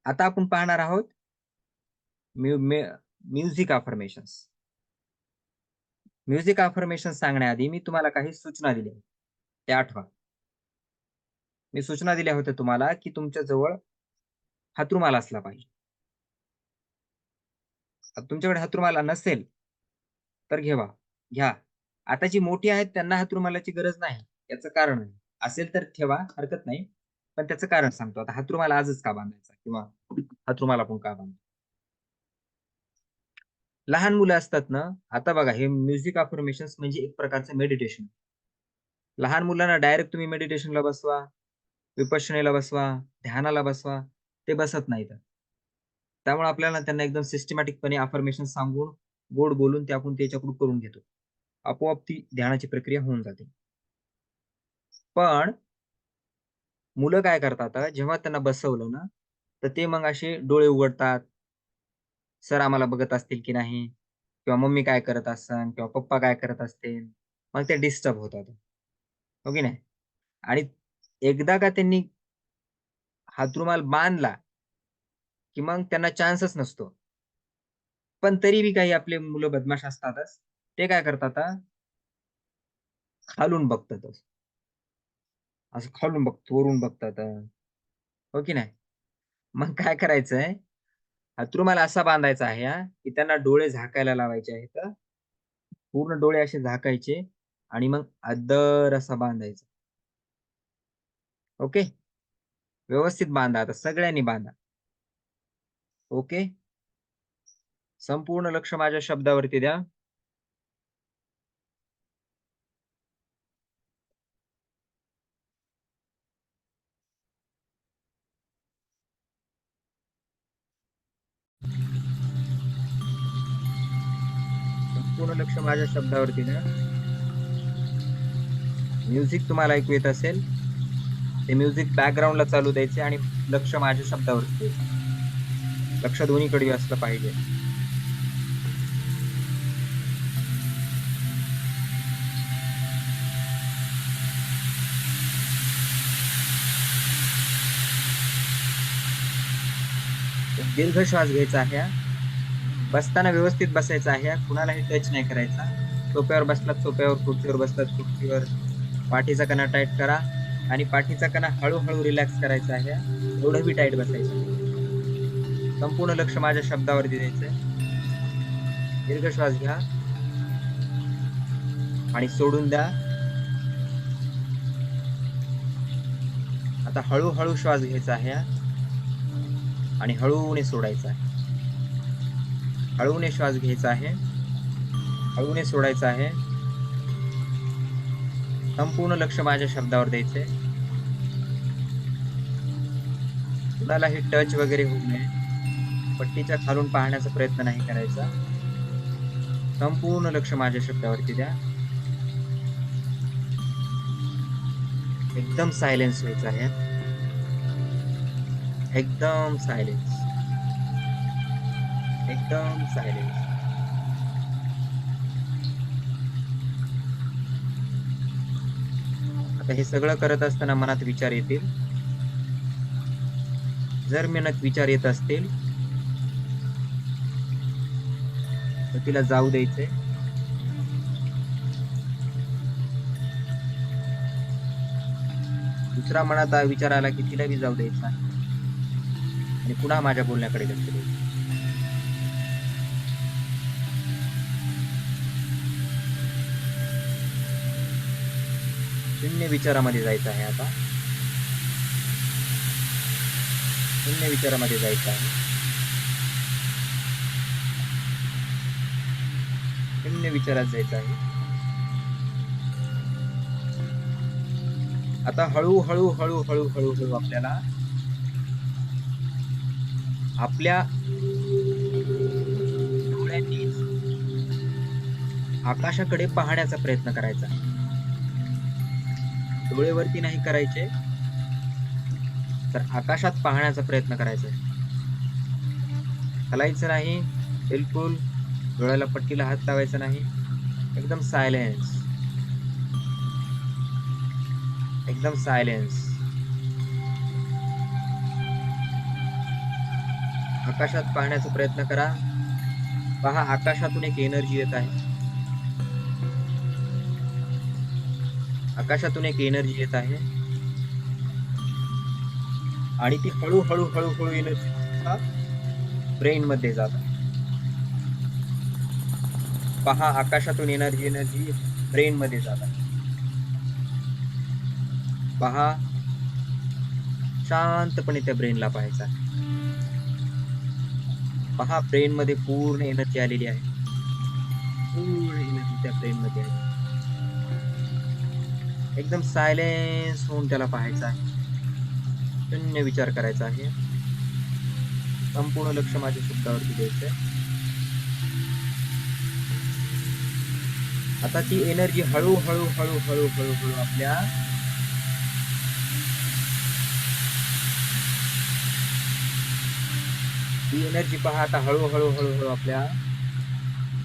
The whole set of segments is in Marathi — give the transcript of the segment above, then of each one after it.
आता आपण पाहणार आहोत म्युझिक अफर्मेशन्स. म्युझिक अफर्मेशन सांगण्याआधी मी तुम्हाला काही सूचना दिल्या, त्या आठवा. मी सूचना दिल्या होत्या तुम्हाला की तुमच्या जवळ हातरुमाल असला पाहिजे. तुमच्याकडे हातरुमाल नसेल तर घ्या. आता जी मोठी आहेत त्यांना हातरुमालाची गरज नाही. याचं कारण आहे. असेल तर ठेवा, हरकत नाही. पण त्याचं कारण सांगतो. आता हातरुमाल आजच का बांधायचा किंवा हातरुमाल आपण का बांधतो? लहान मुलं असतात ना, आता बघा हे म्युझिक अफर्मेशन्स म्हणजे एक प्रकारचं मेडिटेशन. लहान मुलांना डायरेक्ट तुम्ही मेडिटेशनला बसवा, विपश्यनेला बसवा, ध्यानाला बसवा, ते बसत नाहीत. त्यामुळे आपल्याला त्यांना एकदम सिस्टमॅटिकपणे अफर्मेशन सांगून, गोड बोलून ते आपण त्याच्याकडून करून घेतो. आपोआप ती ध्यानाची प्रक्रिया होऊन जाते. पण मुलं काय करतात, जेव्हा त्यांना बसवलं ना, तर ते मग असे डोळे उघडतात. सर आम्हाला बघत असतील की नाही? किंवा मम्मी काय करत असन किंवा पप्पा काय करत असतील? मग ते डिस्टर्ब होतात. हो की नाही? आणि एकदा का त्यांनी हातरुमाल बांधला, की मग त्यांना चान्सच नसतो. पण तरी बी काही आपले मुलं बदमाश असतातच. ते काय करतात खालून बघतात. असं खालून बघतात, वरून बघतात. हो की नाही? मग काय करायचंय, हातरुमाल असा बांधायचा आहे की त्यांना डोळे झाकायला लावायचे आहेत. पूर्ण डोळे असे झाकायचे आणि मग अद्दर असा बांधायचा. ओके? व्यवस्थित बांधा आता सगळ्यांनी बांधा. ओके? संपूर्ण लक्ष माझ्या शब्दावरती द्या. संपूर्ण लक्ष माझ्या शब्दावरती द्या. म्युझिक तुम्हाला ऐकू येत असेल, ते म्युझिक बॅकग्राऊंडला चालू द्यायचे आणि लक्ष माझ्या शब्दावरती द्यायचं. लक्ष दोन्हीकडे असलं पाहिजे. दीर्घ श्वास घ्यायचा आहे. बसताना व्यवस्थित बसायचं आहे. कुणालाही टच नाही करायचा. सोफ्यावर बसलात सोफ्यावर, खुर्चीवर बसलात खुर्चीवर. पाठीचा कणा टाईट करा आणि पाठीचा कणा हळू-हळू रिलॅक्स करायचा आहे. एवढं बी टाईट बसायचं नाही. संपूर्ण लक्ष माझ्या शब्दावरती द्यायचंय. दीर्घ श्वास घ्या आणि सोडून द्या. आता हळू-हळू श्वास घ्यायचा आहे आणि हळूने सोडायचा आहे. हळूने श्वास घ्यायचा आहे, हळूने सोडायचा आहे. संपूर्ण लक्ष माझ्या शब्दावर द्यायचंय. कुणालाही टच वगैरे होऊ नये. पट्टीच्या खालून पाहण्याचा प्रयत्न नाही करायचा. संपूर्ण लक्ष माझ्या शब्दावरती द्या. एकदम सायलेन्स व्हायचं आहे. एकदम सायलेन्स. एकदम सायलेन्स. आता हे सगळं करत असताना मनात विचार येतील. जर मनात विचार येत असतील तर तिला जाऊ द्यायचंय. दुसरा मनात विचार आला की तिला बी जाऊ द्यायचा आणि पुन्हा माझ्या बोलण्याकडे लक्ष द्यायचं. शून्य विचारामध्ये जायचं आहे. आता शून्य विचारामध्ये जायचं आहे. शून्य विचारात जायचं आहे. आता हळूहळू हळूहळू हळूहळू आपल्याला आपल्या डोळ्यांनी आकाशाकडे पाहण्याचा प्रयत्न करायचा. डोळेवरती नाही करायचे, तर आकाशात पाहण्याचा प्रयत्न करायचा आहे. हलायचं नाही बिलकुल. डोळ्याला पट्टीला हात लावायचा नाही. एकदम सायलेन्स. एकदम सायलेन्स. आकाशात पाहण्याचा प्रयत्न करा. पहा, आकाशातून एक एनर्जी येत आहे. आकाशातून एक एनर्जी येत आहे आणि ती हळूहळू हळूहळू एनर्जी ब्रेन मध्ये जात आहे. पहा, आकाशातून एनर्जी एनर्जी ब्रेन मध्ये जात आहे. पहा, शांतपणे त्या ब्रेनला पाहायचा आहे. पहा, ब्रेन मध्ये पूर्ण एनर्जी आलेली आहे. पूर्ण एनर्जी त्या ब्रेन मध्ये आहे. एकदम सायलेन्स होऊन त्याला पाहायचं आहे. शून्य विचार करायचा आहे. संपूर्ण लक्ष माझ्या शब्दावरती द्यायचंय. आता ती एनर्जी हळूहळू हळूहळू हळूहळू आपल्या ही एनर्जी पहा, आता हळूहळू हळूहळू आपल्या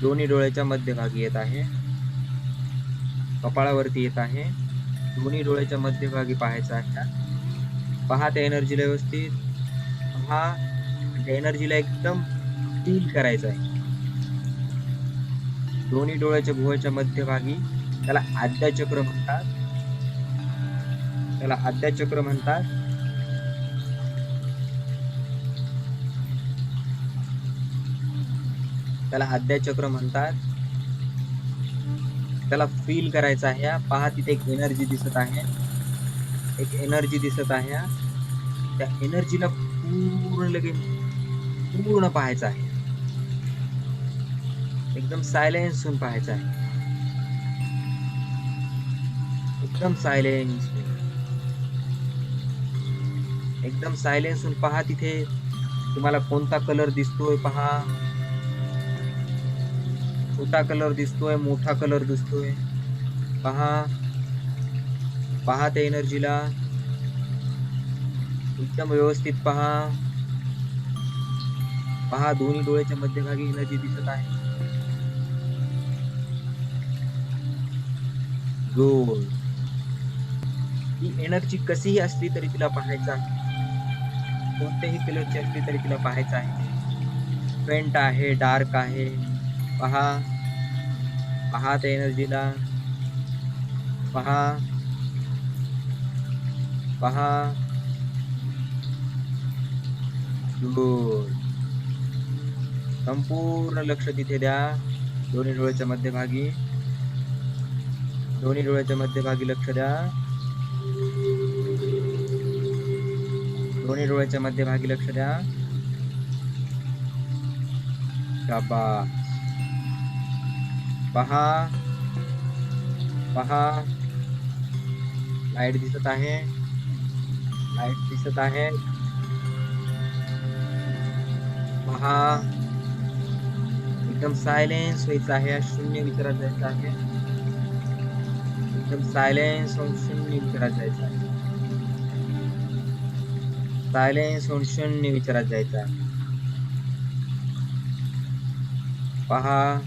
दोन्ही डोळ्याच्या मध्यभागी येत आहे. कपाळावरती येत आहे. दोन्ही डोळ्याच्या मध्यभागी पाहायचं आहे. पहा त्या एनर्जीला व्यवस्थित. पहा, त्या एनर्जीला एकदम फील करायचं आहे. दोन्ही डोळ्याच्या भुवयाच्या मध्यभागी. त्याला आद्याचक्र म्हणतात. त्याला आद्याचक्र म्हणतात. त्याला आद्याचक्र म्हणतात. त्याला फील करायचं आहे. पहा, तिथे एक एनर्जी दिसत आहे. एक एनर्जी दिसत आहे. त्या एनर्जीला पूर्ण पाहायचं आहे. एकदम सायलेन्स होऊन पाहायचं आहे. एकदम सायलेन्स. एकदम सायलेन्स होऊन पहा, तिथे तुम्हाला कोणता कलर दिसतोय पहा. छोटा कलर दिसतोय, मोठा कलर दिसतोय. पहा, पहा त्या एनर्जीला एकदम व्यवस्थित पहा. पहा, दोन्ही डोळ्याच्या मध्यभागी एनर्जी दिसत आहे. गोल. ही एनर्जी कशीही असली तरी तिला पाहायचं आहे. कोणत्याही कलरची असली तरी तिला पाहायचं आहे. फेंट आहे, डार्क आहे. पहा, पहा त्या एनर्जीला. पहा, पहा. संपूर्ण लक्ष तिथे द्या. दोन्ही डोळ्याच्या मध्यभागी. दोन्ही डोळ्याच्या मध्यभागी लक्ष द्या. दोन्ही डोळ्याच्या मध्यभागी लक्ष द्या. शाबास. पहा, पहा. लाईट दिसत आहे. लाईट दिसत आहे. पहा, एकदम सायलेन्स व्हायचं आहे. शून्य विचारात जायचं आहे. एकदम सायलेन्स होऊन शून्य विचारात जायचं आहे. सायलेन्स होऊन शून्य विचारात जायचं आहे. पहा,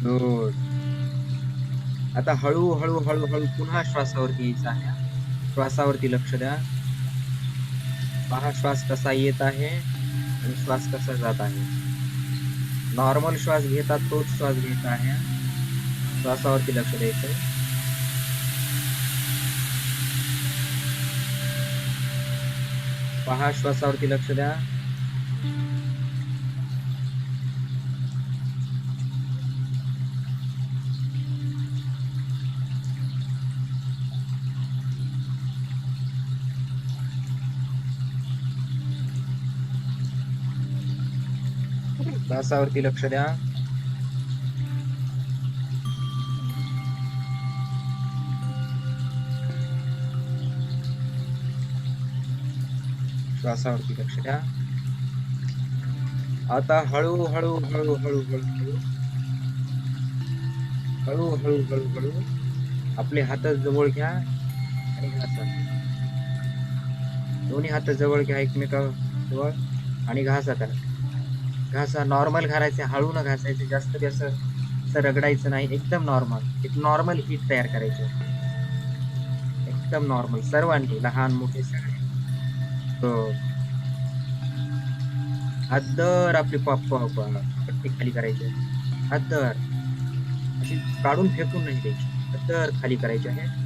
गुड. आता हळूहळू हळूहळू पुन्हा श्वासावरती यायचं आहे. श्वासावरती लक्ष द्या. पहा, श्वास कसा येत आहे आणि श्वास कसा जात आहे. नॉर्मल श्वास घेतात तोच श्वास घेत आहे. श्वासावरती लक्ष द्यायचं. पहा, श्वासावरती लक्ष द्या. श्वासावरती लक्ष द्या. श्वासावरती लक्ष द्या. आता हळू हळू हळू हळू हळू हळू हळू हळू हळू आपले हात जवळ घ्या आणि घासा. दोन्ही हात जवळ घ्या एकमेकाजवळ आणि घासा त्याला. घासा. नॉर्मल घालायचे, हळू न घासायचे. जास्त असं रगडायचं नाही. एकदम नॉर्मल. एक नॉर्मल हीट तयार करायचं. एकदम नॉर्मल. सर्वांनी, लहान मोठे सगळे. हात धर आपली पट्टी खाली करायची आहे. हात धर. अशी काढून फेकून नाही द्यायची. हात धर खाली करायची आहे.